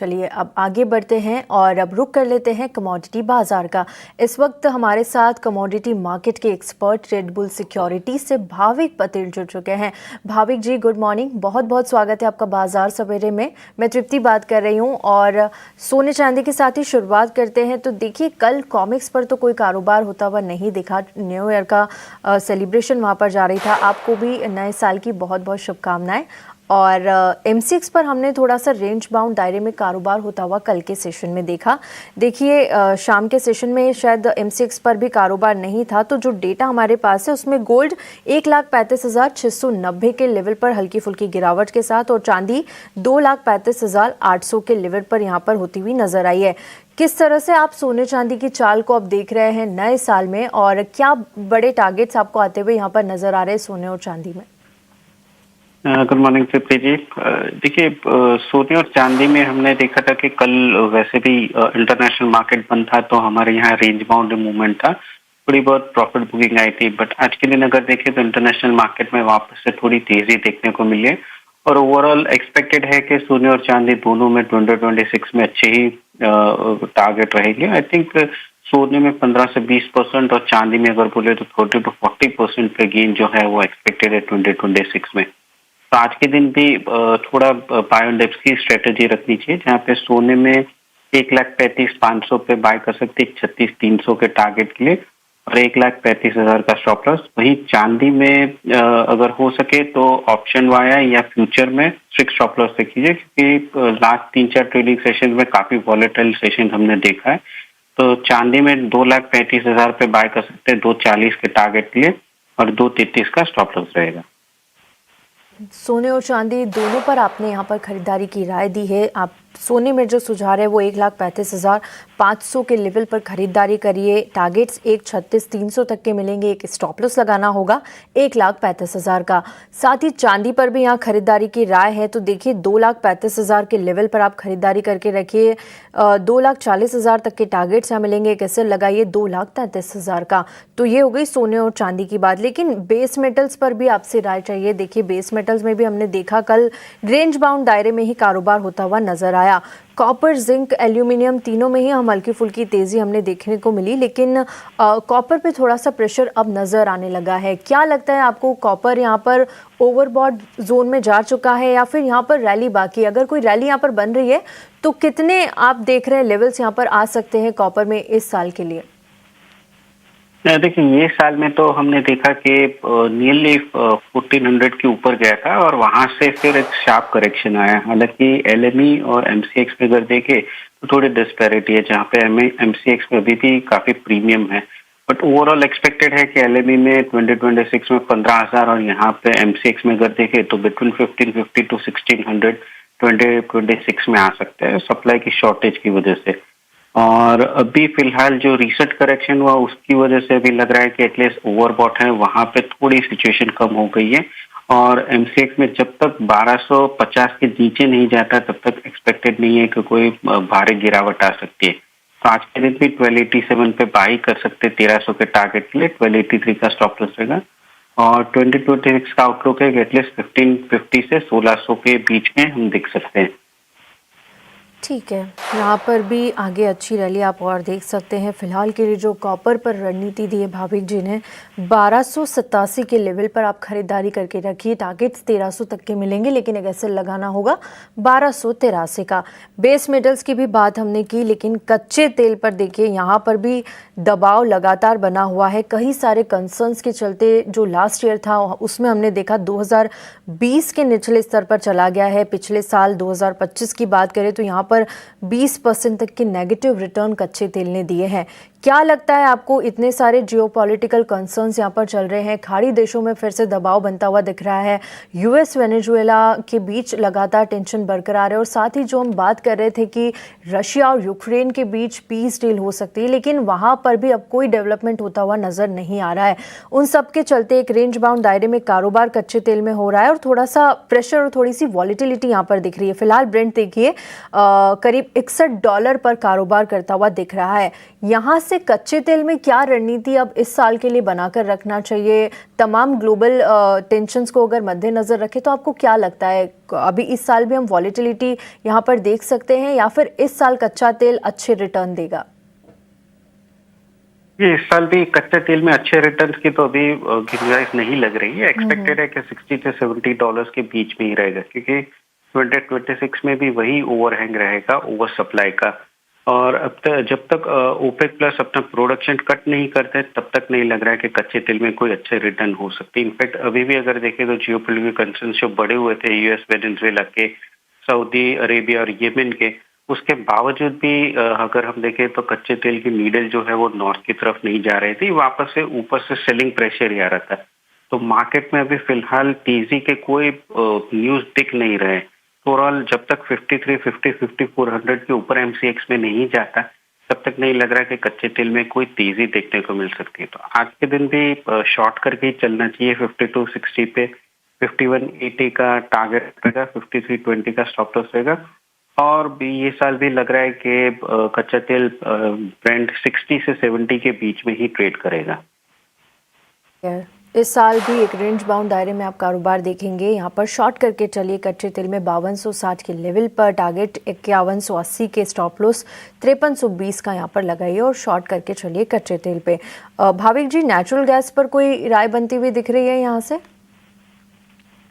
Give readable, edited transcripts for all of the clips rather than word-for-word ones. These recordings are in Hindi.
चलिए अब आगे बढ़ते हैं और अब रुक कर लेते हैं कमोडिटी बाजार का। इस वक्त हमारे साथ कमोडिटी मार्केट के एक्सपर्ट रेड बुल सिक्योरिटी से भाविक पटेल जुड़ चुके हैं। भाविक जी गुड मॉर्निंग, बहुत बहुत स्वागत है आपका बाजार सवेरे में। मैं तृप्ति बात कर रही हूँ और सोने चांदी के साथ ही शुरुआत करते हैं। तो देखिए कल कॉमिक्स पर तो कोई कारोबार होता हुआ नहीं दिखा, न्यू ईयर का सेलिब्रेशन वहाँ पर जा रही था। आपको भी नए साल की बहुत बहुत शुभकामनाएं। और MCX पर हमने थोड़ा सा रेंज बाउंड दायरे में कारोबार होता हुआ कल के सेशन में देखा। देखिए शाम के सेशन में शायद MCX पर भी कारोबार नहीं था। तो जो डेटा हमारे पास है उसमें गोल्ड 1,35,690 के लेवल पर हल्की फुल्की गिरावट के साथ और चांदी 2,35,800 के लेवल पर यहाँ पर होती हुई नजर आई है। किस तरह से आप सोने चांदी की चाल को अब देख रहे हैं नए साल में और क्या बड़े टारगेट्स आपको आते हुए यहाँ पर नजर आ रहे हैं सोने और चांदी में? गुड मॉर्निंग तृप्ति जी। देखिए सोने और चांदी में हमने देखा था कि कल वैसे भी इंटरनेशनल मार्केट बंद था तो हमारे यहाँ रेंज बाउंड मूवमेंट था, थोड़ी बहुत प्रॉफिट बुकिंग आई थी। बट आज के दिन अगर देखें तो इंटरनेशनल मार्केट में वापस से थोड़ी तेजी देखने को मिली है और ओवरऑल एक्सपेक्टेड है कि सोने और चांदी दोनों में 2026 में अच्छे ही टारगेट रहेंगे। आई थिंक सोने में 15 से 20% और चांदी में अगर बोले तो 30 to 40% पे गेन जो है वो एक्सपेक्टेड है 2026 में। तो आज के दिन भी थोड़ा बाय ऑन डिप्स की स्ट्रेटेजी रखनी चाहिए, जहाँ पे सोने में 1,35,500 पे बाय कर सकते हैं 36,300 के टारगेट के लिए और 1,35,000 का स्टॉप लॉस। वही चांदी में अगर हो सके तो ऑप्शन वाया या फ्यूचर में स्ट्रिक्ट स्टॉप लॉस रखिए, क्योंकि लास्ट 3-4 ट्रेडिंग सेशन में काफी वॉलेटाइल सेशन हमने देखा है। तो चांदी में 2,35,000 पे बाय कर सकते हैं 2,40 के टारगेट के लिए और 2,33 का स्टॉप लॉस रहेगा। सोने और चांदी दोनों पर आपने यहाँ पर खरीदारी की राय दी है। आप सोने में जो सुझाव है वो 1,35,500 के लेवल पर खरीदारी करिए। टारगेट्स 1,36,300 तक के मिलेंगे। एक स्टॉप लॉस लगाना होगा 1,35,000 का। साथ ही चांदी पर भी यहाँ खरीदारी की राय है। तो देखिए 2,35,000 के लेवल पर आप खरीदारी करके रखिए। 2,40,000 तक के टारगेट्स यहाँ मिलेंगे। एक एसएल लगाइए 2,33,000 का। तो ये हो गई सोने और चांदी की बात। लेकिन बेस मेटल्स पर भी आपसे राय चाहिए। देखिए बेस मेटल्स में भी हमने देखा कल रेंज बाउंड दायरे में ही कारोबार होता हुआ नजर आया। कॉपर, जिंक, एल्यूमिनियम तीनों में ही हम हल्की फुल्की तेजी हमने देखने को मिली, लेकिन कॉपर पे थोड़ा सा प्रेशर अब नजर आने लगा है। क्या लगता है आपको, कॉपर यहाँ पर ओवरबॉट जोन में जा चुका है या फिर यहाँ पर रैली बाकी? अगर कोई रैली यहाँ पर बन रही है तो कितने आप देख रहे हैं लेवल्स यहाँ पर आ सकते हैं कॉपर में इस साल के लिए? देखिए ये साल में तो हमने देखा कि नियरली 1400 के ऊपर गया था और वहां से फिर एक शार्प करेक्शन आया। हालांकि LME और MCX में अगर देखे तो थोड़ी डिस्पैरिटी है, जहाँ पे MCX में अभी भी काफी प्रीमियम है। बट ओवरऑल एक्सपेक्टेड है कि LME में 2026 में 15,000 और यहाँ पे MCX में अगर देखे तो बिटवीन 1550 to 1600 2026 में आ सकते हैं, सप्लाई की शॉर्टेज की वजह से। और अभी फिलहाल जो रिसेंट करेक्शन हुआ उसकी वजह से अभी लग रहा है कि एटलीस्ट ओवरबॉट है, वहां पे थोड़ी सिचुएशन कम हो गई है। और MCX में जब तक 1250 के नीचे नहीं जाता तब तक एक्सपेक्टेड नहीं है कि कोई भारी गिरावट आ सकती है। तो आज के दिन भी 1287 पे बाई कर सकते हैं 1300 के टारगेट के लिए। 1283 का स्टॉप लॉस रहेगा और 2026 का आउटलुक है कि एटलीस्ट 1550 से 1600 के बीच में हम दिख सकते हैं। ठीक है, यहाँ पर भी आगे अच्छी रैली आप और देख सकते हैं। फिलहाल के लिए जो कॉपर पर रणनीति दी है भाविक जी ने, 1287 के लेवल पर आप खरीदारी करके रखिए। टारगेट्स 1300 तक के मिलेंगे, लेकिन एक एसएल लगाना होगा 1283 का। बेस मेटल्स की भी बात हमने की, लेकिन कच्चे तेल पर देखिए यहाँ पर भी दबाव लगातार बना हुआ है। कई सारे कंसर्न्स के चलते जो लास्ट ईयर था उसमें हमने देखा 2020 के निचले स्तर पर चला गया है। पिछले साल 2025 की बात करें तो यहाँ पर 20% तक के नेगेटिव रिटर्न कच्चे तेल ने दिए हैं। क्या लगता है आपको, इतने सारे जियोपॉलिटिकल कंसर्न्स यहाँ पर चल रहे हैं, खाड़ी देशों में फिर से दबाव बनता हुआ दिख रहा है, US वेनेजुएला के बीच लगातार टेंशन बरकरार है और साथ ही जो हम बात कर रहे थे कि रशिया और यूक्रेन के बीच पीस डील हो सकती है, लेकिन वहां पर भी अब कोई डेवलपमेंट होता हुआ नजर नहीं आ रहा है। उन सब के चलते एक रेंज बाउंड दायरे में कारोबार कच्चे तेल में हो रहा है और थोड़ा सा प्रेशर और थोड़ी सी वॉलिटिलिटी यहाँ पर दिख रही है। फिलहाल ब्रेंट देखिए करीब $61 पर कारोबार करता हुआ दिख रहा है। यहाँ से कच्चे तेल में क्या रणनीति अब इस साल के लिए बनाकर रखना चाहिए? तमाम ग्लोबल टेंशंस को अगर मद्देनजर रखें तो आपको क्या लगता है, अभी इस साल भी हम वॉलेटिलिटी यहाँ पर देख सकते हैं या फिर इस साल कच्चा तेल अच्छे रिटर्न देगा? ये इस साल भी कच्चे तेल में अच्छे रिटर्न्स की तो अभी गुंजाइश नहीं लग रही है। एक्सपेक्टेड है कि $60 से $70 के बीच में ही रहेगा, क्योंकि 2026 में भी वही ओवरहैंग रहेगा ओवर सप्लाई का। और अब तक जब तक ओपेक प्लस अपना प्रोडक्शन कट नहीं करते तब तक नहीं लग रहा है कि कच्चे तेल में कोई अच्छे रिटर्न हो सकते। इनफैक्ट अभी भी अगर देखें तो जियोपॉलिटिकल कंसर्न्स जो बढ़े हुए थे यूएस, वेनेजुएला के, सऊदी अरेबिया और येमेन के, उसके बावजूद भी अगर हम देखें तो कच्चे तेल की नीडल जो है वो नॉर्थ की तरफ नहीं जा रही थी, वापस से ऊपर से सेलिंग प्रेशर ही आ रहा था। तो मार्केट में अभी फिलहाल तेजी के कोई न्यूज दिख नहीं रहे। ओवरऑल जब तक 5350 5400 के ऊपर एमसीएक्स में नहीं जाता तब तक नहीं लग रहा कि कच्चे तेल में कोई तेजी देखने को मिल सकती है। तो आज के दिन भी शॉर्ट करके ही चलना चाहिए। 5260 पे 5180 का टारगेट रहेगा, 5320 का स्टॉप लॉस रहेगा। और भी ये साल भी लग रहा है कि कच्चा तेल ब्रेंट 60 से 70 के बीच में ही ट्रेड करेगा। इस साल भी एक रेंज बाउंड दायरे में आप कारोबार देखेंगे। यहाँ पर शॉर्ट करके चलिए कच्चे तेल में 5260 के लेवल पर, टारगेट 5180 के, स्टॉप लॉस 5320 का यहाँ पर लगाइए और शॉर्ट करके चलिए कच्चे तेल पे। भाविक जी, नेचुरल गैस पर कोई राय बनती हुई दिख रही है यहाँ से?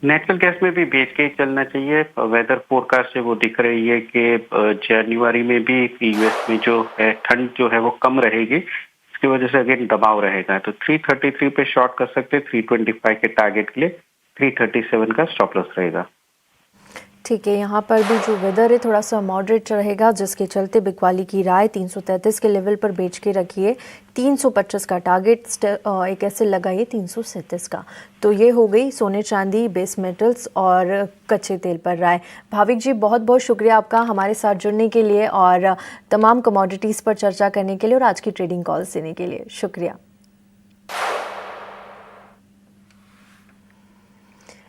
नेचुरल गैस में भी बेच के ही चलना चाहिए। वेदर फोरकास्ट से वो दिख रही है कि जनवरी में भी यूएस में जो है ठंड जो है वो कम रहेगी, इसकी वजह से अगेन दबाव रहेगा। तो 333 पे शॉर्ट कर सकते हैं, 325 के टारगेट के लिए 337 का स्टॉप लॉस रहेगा। ठीक है, यहाँ पर भी जो वेदर है थोड़ा सा मॉडरेट रहेगा, जिसके चलते बिकवाली की राय 333 के लेवल पर बेच के रखिए। 325 का टारगेट एक ऐसे लगाइए 337 का। तो ये हो गई सोने चांदी, बेस मेटल्स और कच्चे तेल पर राय। भाविक जी, बहुत बहुत शुक्रिया आपका हमारे साथ जुड़ने के लिए और तमाम कमोडिटीज़ पर चर्चा करने के लिए और आज की ट्रेडिंग कॉल्स देने के लिए शुक्रिया।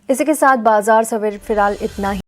इसी के साथ बाजार सवेरे फिलहाल इतना ही।